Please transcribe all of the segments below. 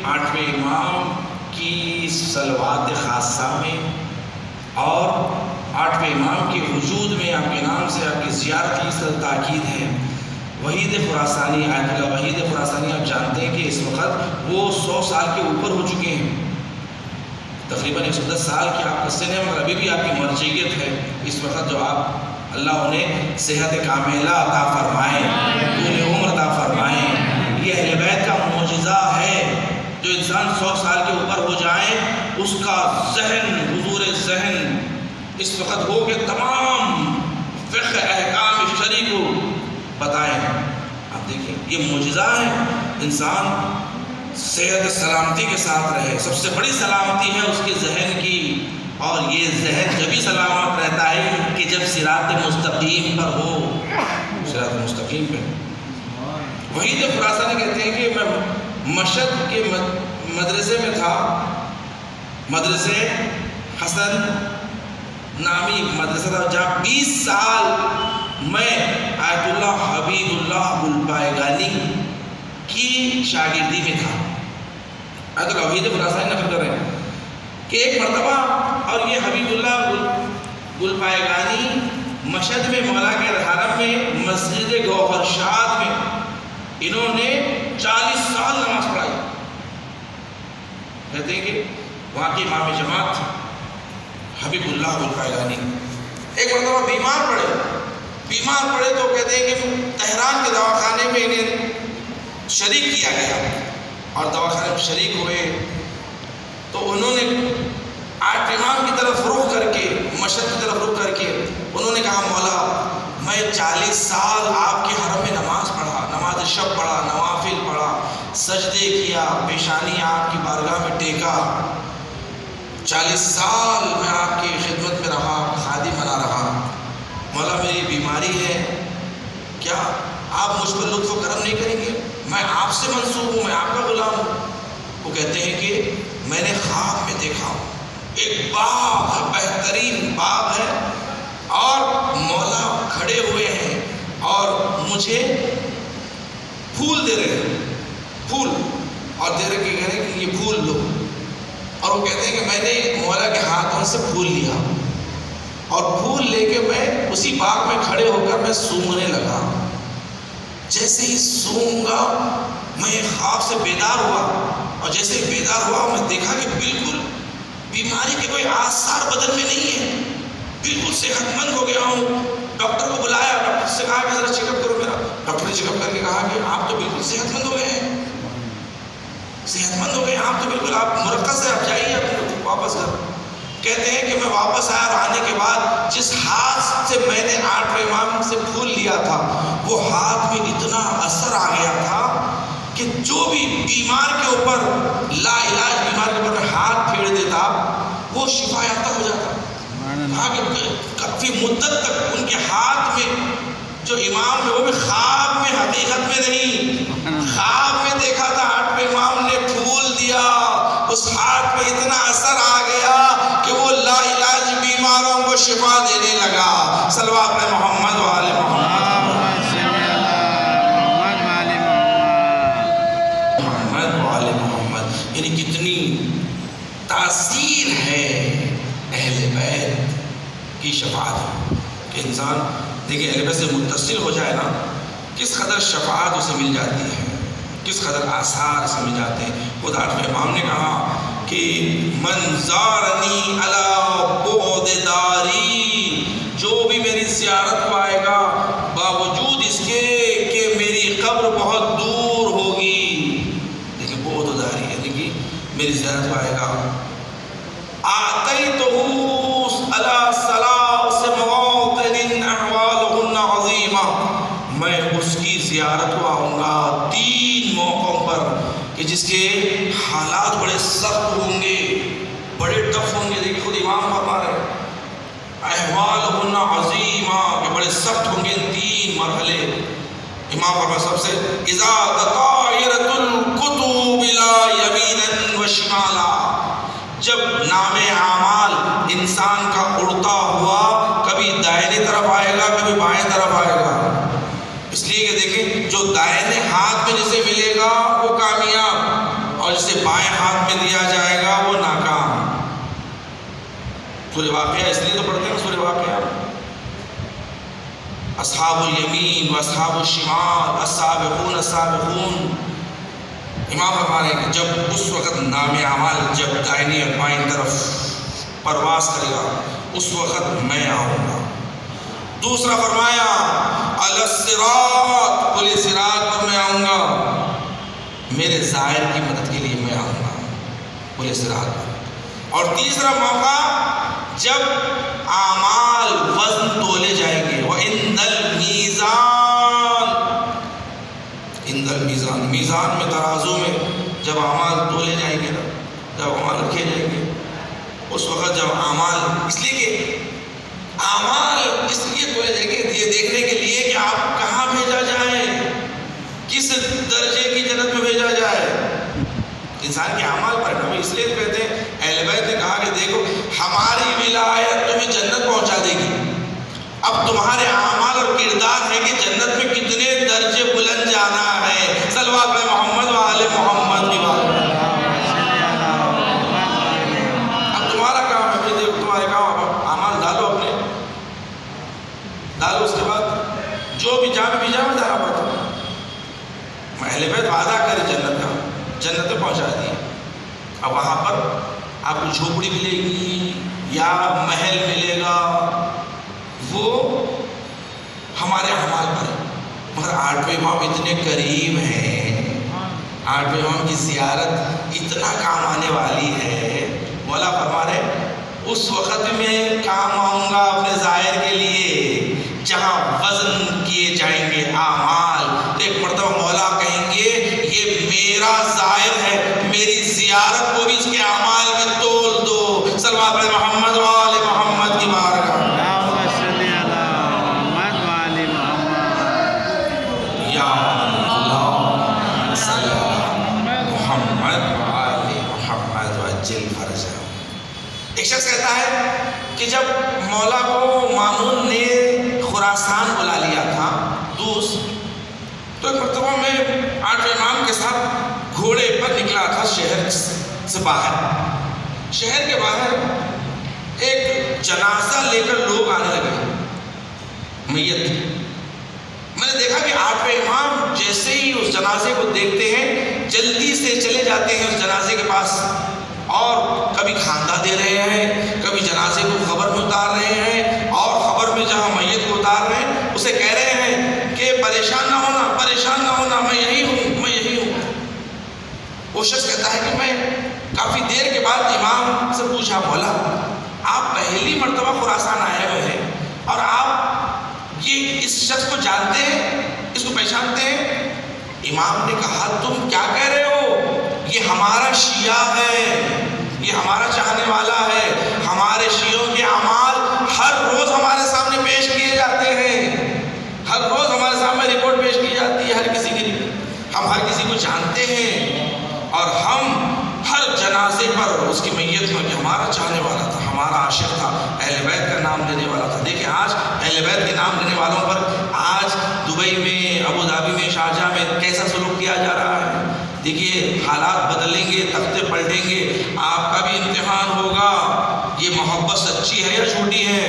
8ویں امام کی صلوات خاصہ میں اور 8ویں امام کے وجود میں آپ کے نام سے آپ کی زیارت کی اس تاکید ہے۔ وحید خراسانی، آیت اللہ وحید خراسانی، آپ جانتے ہیں کہ اس وقت وہ 100 سال کے اوپر ہو چکے ہیں، تقریباً 110 سال کی آپ کا سن ہے، مگر ابھی بھی آپ کی مرجعیت ہے اس وقت، جو آپ اللہ انہیں صحت کاملہ عطا فرمائیں، طول عمر عطا فرمائیں۔ یہ اہل بیت کا معجزہ ہے، جو انسان 100 سال کے اوپر ہو جائے اس کا ذہن، حضور ذہن اس وقت ہو کہ تمام فقہ احکام شرعی کو بتائیں۔ آپ دیکھیں یہ معجزہ ہے، انسان صحت سلامتی کے ساتھ رہے۔ سب سے بڑی سلامتی ہے اس کے ذہن کی، اور یہ ذہن جبھی سلامت رہتا ہے کہ جب صراط مستقیم پر ہو، صراط مستقیم پہ۔ وحید خراسانی کہتے ہیں کہ میں مشہد کے مدرسے میں تھا، مدرسے حسن نامی مدرسہ تھا، جہاں 20 سال میں آیت اللہ حبیب اللہ گلپائگانی کی شاگردی میں تھا۔ آیت اللہ وحید خراسانی نقل کر رہے ہیں کہ ایک مرتبہ، اور یہ حبیب اللہ گلپائگانی مشہد میں مولا کے حرم میں مسجد گوہر شاد میں انہوں نے 40 سال نماز پڑھائی۔ کہتے ہیں کہ وہاں کی امام جماعت تھا حبیب اللہ گلپائگانی۔ ایک مرتبہ بیمار پڑے تو کہتے ہیں کہ تہران کے دواخانے میں انہیں شریک کیا گیا، اور دواخانے میں شریک ہوئے تو انہوں نے 8 امام کی طرف رخ کر کے، مشہد کی طرف رخ کر کے انہوں نے کہا، مولا میں 40 سال آپ کے حرم میں نماز پڑھا، نماز شب پڑھا، نوافل پڑھا، سجدے کیا، پیشانی آپ کی بارگاہ میں ٹیکا، 40 سال میں آپ کی خدمت میں رہا، خادم بنا رہا، مولا میری بیماری ہے، کیا آپ مجھ پر لطف و کرم نہیں کریں گے؟ میں آپ سے منسوب ہوں، میں آپ کا غلام ہوں۔ وہ کہتے ہیں کہ میں نے خواب میں دیکھا ایک باغ ہے، بہترین باغ ہے، اور مولا کھڑے ہوئے ہیں اور مجھے پھول دے رہے ہیں، پھول، اور دے رہے کہہ رہے ہیں کہ یہ پھول لو، اور وہ کہتے ہیں کہ میں نے مولا کے ہاتھوں سے پھول لیا، اور پھول لے کے میں اسی باغ میں کھڑے ہو کر میں سونگھنے لگا۔ جیسے ہی سونگا میں خواب سے بیدار ہوا، اور جیسے ہی بیدار ہوا میں دیکھا کہ بالکل بیماری کے کوئی آثار بدن میں نہیں ہے، بالکل صحت مند ہو گیا ہوں۔ ڈاکٹر کو بلایا، ڈاکٹر سے کہا کہ ذرا چیک اپ کرو میرا۔ ڈاکٹر نے چیک اپ کر کے کہا کہ آپ تو بالکل صحت مند ہو گئے ہیں، صحت مند ہو گئے ہیں آپ تو بالکل، آپ مرکز ہے، آپ جائیے اپنے واپس گھر۔ کہتے ہیں کہ میں واپس آیا، اور آنے کے بعد جس ہاتھ سے میں نے 8ویں امام سے پھول لیا تھا، وہ ہاتھ میں اتنا اثر آ گیا تھا کہ جو بھی بیمار کے اوپر، لا علاج بیمار کے اوپر ہاتھ پھیر دیتا وہ شفا یافتہ ہو جاتا۔ کہا کہ کافی مدت تک ان کے ہاتھ میں جو امام نے، وہ بھی خواب میں، حقیقت میں نہیں، خواب میں دیکھا تھا 8ویں امام نے پھول دیا، اس ہاتھ میں اتنا اثر آ گیا کہ وہ لا علاج بیماروں کو شفا دینے لگا۔ صلوات محمد و آل محمد، محمد و آل محمد۔ یعنی کتنی تاثیر ہے اہل بیت کی شفاعت کہ انسان دیکھیں اہل بیت سے متصل ہو جائے نا، کس قدر شفاعت اسے مل جاتی ہے، کس قدر آثار اسے مل جاتے ہیں۔ خود 8ویں امام نے کہا کہ من زارنی علی بعد داری، جو بھی میری زیارت کو آئے گا باوجود اس کے کہ میری قبر بہت دور ہوگی، دیکھیں بعد داری ہے، دیکھیں میری زیارت کو آئے گا، آتیتہ علی ثلاث مواطن احوالہن عظیمہ، میں اس کی زیارت کو آؤں گا 3 موقعوں پر کہ جس کے حالات بڑے سخت ہوں گے، بڑے ٹف ہوں گے۔ دیکھیں خود امام فرما رہے ہیں احوالہن عظیمہ، کہ بڑے سخت ہوں گے 3 مرحلے۔ امام فرما سب سے اذا تطایرت الکتب لا یمینا و شمالا، جب نام اعمال انسان کا اڑتا ہوا کبھی دائیں طرف آئے گا کبھی بائیں طرف آئے گا، اس لیے کہ دیکھیں جو دائیں ہاتھ میں جسے ملے گا وہ کامیاب، اور جسے بائیں ہاتھ میں دیا جائے گا وہ ناکام. سورہ واقعہ اس لیے تو پڑھتے ہیں سورہ واقعہ. اصحاب الیمین و اصحاب الشمال السابقون السابقون. امام فرما رہے ہیں کہ جب اس وقت نام اعمال جب دائنی اور بائیں طرف پرواز کرے گا اس وقت میں آؤں گا. دوسرا فرمایا علی الصراط، پل صراط پر میں آؤں گا. میرے زائر کی مدد کے لیے میں آؤں گا پل صراط پر. اور تیسرا موقع جب اعمال وزن تولے جائیں گے. وَإِنَّ الْمِيزَانَ، عند المیزان، میزان میں ترازو میں جب اعمال تولے جائیں گے نا، جب اعمال رکھے جائیں گے اس وقت جب اعمال، اس لیے کہ اعمال اس لیے تولے جائیں گے یہ دیکھنے کے لیے کہ آپ کہاں بھیجا جائے، کس درجے کی جنت میں بھیجا جائے. انسان کے اعمال پر نا. اس لیے کہتے ہیں اہل بیت نے کہا کہ دیکھو ہماری ولایت تمہیں جنت پہنچا دے گی، اب تمہارے اعمال اور کردار ہے کہ جنت میں کتنے درجے بلند جانا ہے. صلوات علی محمد و آل محمد کی بات. اب تمہارا کام ہے، دیکھو تمہارے کام اعمال ڈالو، اپنے ڈالو. اس کے بعد جو بھی جہاں بھی جانا جانا پڑتا ہے. اہل بیت وعدہ کرے جنت کا، جنت میں پہنچا دی. اب وہاں پر آپ کو جھوپڑی ملے گی یا محل ملے گا وہ ہمارے اعمال پر. مگر آٹھویں امام اتنے قریب ہیں، آٹھویں امام کی زیارت اتنا کام آنے والی ہے. مولا فرما رہے اس وقت میں کام آؤں گا اپنے ظاہر کے لیے جہاں وزن کیے جائیں گے اعمال. تو ایک مرتبہ مولا کہیں گے یہ میرا ظاہر ہے، میری زیارت کو بھی اس کے اعمال میں تول دو. صلوات علی محمد و آل محمد کی بارگاہ. یا اللہ صلی محمد و آل محمد وجل فرجہ. ایک شخص کہتا ہے کہ جب مولا کو مامون نے خراسان بلا لیا تھا دوس، تو ایک مرتبہ میں آٹھویں امام کے ساتھ گھوڑے پر نکلا تھا شہر سے باہر. شہر کے باہر ایک جنازہ لے کر لوگ آنے لگے، میت. میں نے دیکھا کہ آٹھویں امام جیسے ہی اس جنازے کو دیکھتے ہیں جلدی سے چلے جاتے ہیں اس جنازے کے پاس، اور کبھی کھاندہ دے رہے ہیں، کبھی جنازے کو قبر میں اتار رہے ہیں، اور قبر میں جہاں میت کو اتار رہے ہیں اسے کہہ رہے ہیں کہ پریشان نہ ہونا، پریشان نہ ہونا، میں یہی ہوں، میں یہی ہوں. وہ شخص کہتا ہے کہ میں کافی دیر کے بعد امام سے پوچھا مولا آپ پہلی مرتبہ خراسان آئے ہوئے ہیں اور آپ یہ اس شخص کو جانتے ہیں، اس کو پہچانتے ہیں؟ امام نے کہا تم کیا کہہ رہے ہو، یہ ہمارا شیعہ ہے، یہ ہمارا چاہنے والا ہے. ہمارے شیعوں کے اعمال ہر روز ہمارے سامنے پیش کیے جاتے ہیں، ہر روز ہمارے سامنے رپورٹ پیش کی جاتی ہے ہر کسی کی. ہم ہر کسی کو جانتے ہیں اور ہم ہر جنازے پر اس کی میت میں کہ ہمارا چاہنے والا تھا، ہمارا عاشق تھا، اہل بیت کا نام لینے والا تھا. دیکھیں آج اہل بیت کے نام لینے والوں پر آج دبئی میں، ابو ظہبی میں، شارجہ میں کیسا سلوک کیا جا رہا ہے. دیکھیے حالات بدلیں گے، تختے پلٹیں گے، آپ کا بھی امتحان ہوگا. یہ محبت سچی ہے یا جھوٹی ہے؟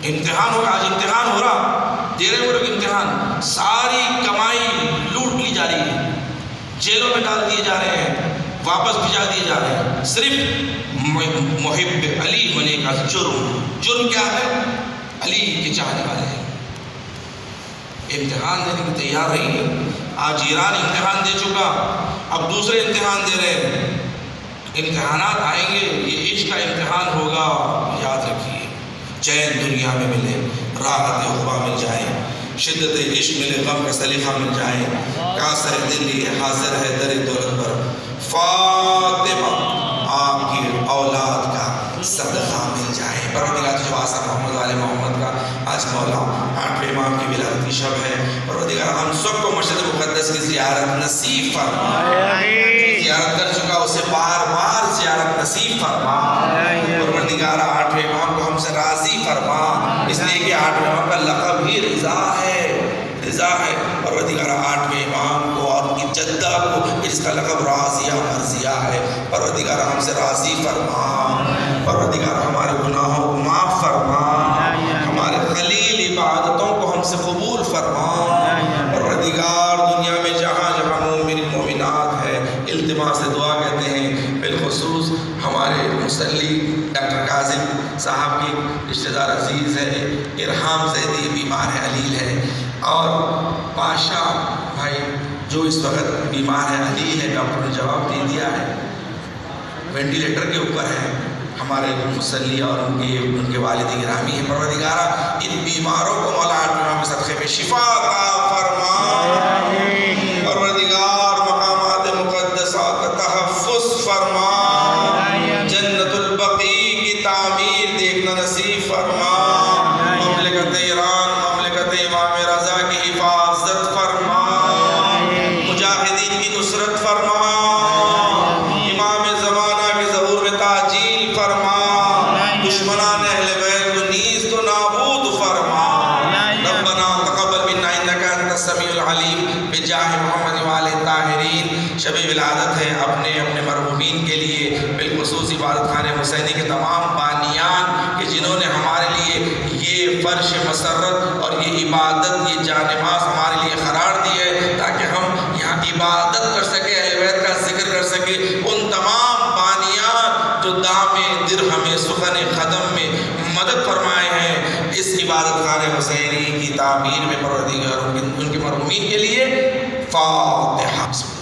امتحان ہوگا. آج امتحان ہو رہا، دے رہے وہ لوگ امتحان. ساری کمائی لوٹ لی جا رہی ہے، جیلوں میں ڈال دیے جا رہے ہیں، واپس بھجا دیے جا رہے ہیں. صرف محب علی ہونے کا جرم کیا ہے؟ علی کے چاہنے والے ہیں. امتحان دینے کی تیار رہی ہے. آج ایران امتحان دے چکا، اب دوسرے امتحان دے رہے ہیں. امتحانات آئیں گے، یہ عشق کا امتحان ہوگا. یاد رکھیے چین دنیا میں ملے، راحت عقبیٰ مل جائے، شدت عشق ملے، غم کا سلیقہ مل جائے. کاسر دل یہ حاضر ہے در دولت پر، فاطمہ آپ کی اولاد کا صدقہ مل جائے. پروردگار تجھے واسطہ محمد والے محمد کا. آج مولا آٹھویں امام کی ولادت کی شب ہے. پروردگار ہم سب کو مسجد مقدس کی زیارت نصیب فرما. زیارت کر چکا اسے بار بار زیارت نصیب فرما. پروردگار آٹھویں امام کو ہم سے راضی فرما، اس لیے کہ آٹھویں امام کا لقب ہی رضا ہے، رضا ہے. پروردگار آٹھویں امام کو اور ان کی جدہ کو جس کا لقب راضیہ مرضیہ ہے، پروردگار ہم سے راضی فرما، پروردگار ہمارے گناہوں کو معاف فرما، ہمارے خلیل عبادتوں کو ہم سے قبول فرما، پروردگار دنیا میں جہاں جہاں مومن مومنات ہیں التماس سے دعا کہتے ہیں، بالخصوص ہمارے مصلی ڈاکٹر کاظم صاحب کی رشتہ دار عزیز ہے ارحام زیدی، بیمار ہے، علیل ہے، اور پاشا بھائی جو اس وقت بیمار ہے، علیل ہے، ڈاکٹر نے جواب دے دیا ہے، وینٹیلیٹر کے اوپر ہے، ہمارے مصلی اور ان کے والد گرامی ہیں، پروردگارہ ان بیماروں کو مولا آٹھ کے صدقے میں شفا عطا فرما، پروردگار مقامات مقدسات کا تحفظ فرما، جنت البقیع کی تعمیر دیکھنا نصیب فرما، مملکت ایران مملکت امام رضا کی حفاظت فرما، مجاہدین کی نصرت فرما، امام زمانہ کے ظہور میں تاجیل فرما، دشمنان اہل بیت کو نیز تو نابود فرما، ربنا تقبل منا انک انت السمیع العلیم، بجاہ محمد وآلہ الطاہرین۔ شب ولادت ہے، اپنے مرحومین کے لیے، بالخصوص عبادت خانہ حسینی کے تمام بانیان کہ جنہوں نے ہمارے لیے یہ فرش مسرت اور یہ عبادت، یہ جانماز ہمارے لیے قرار دی ہے تاکہ ہم یہاں عبادت کر سکیں، اہل بیت کا ذکر کر سکیں، ان تمام بانیان جو دام درہم سخن قدم میں مدد فرمائے ہیں اس عبادت خانہ حسینی کی تعمیر میں، پروردگار ان کے مرحومین کے لیے فاتحہ۔